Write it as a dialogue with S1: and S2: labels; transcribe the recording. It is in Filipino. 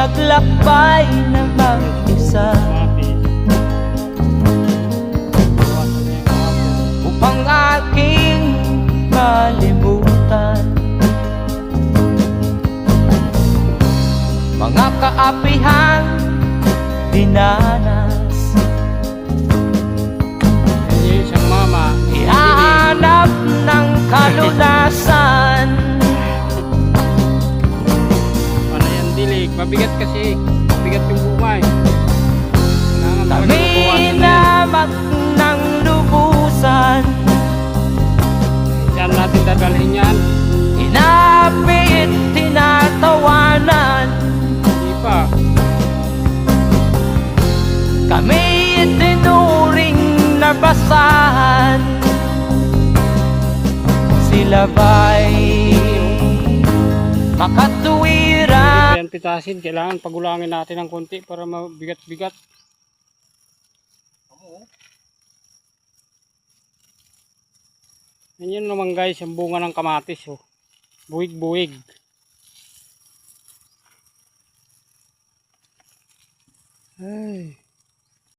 S1: naglakbay na mag-isa upang aking malimutan mga kaapihang dinanas.
S2: Isang mama
S1: Ihahanap ng kalunasan.
S2: ano yan, dilig, mabigat kasi, mabigat yung bumay.
S1: Kami namak ng lubusan,
S2: saan natin dadalhin yan?
S1: inapit, tinatawanan.
S2: Hindi pa.
S1: Kami tinuring na basahan. Sila ba'y makatuwiran?
S2: Yan pitasin, kailangan pagulangin natin ng konti para mabigat-bigat. Yan naman guys, ang bunga ng kamatis, oh. Buwig-buwig. Ay.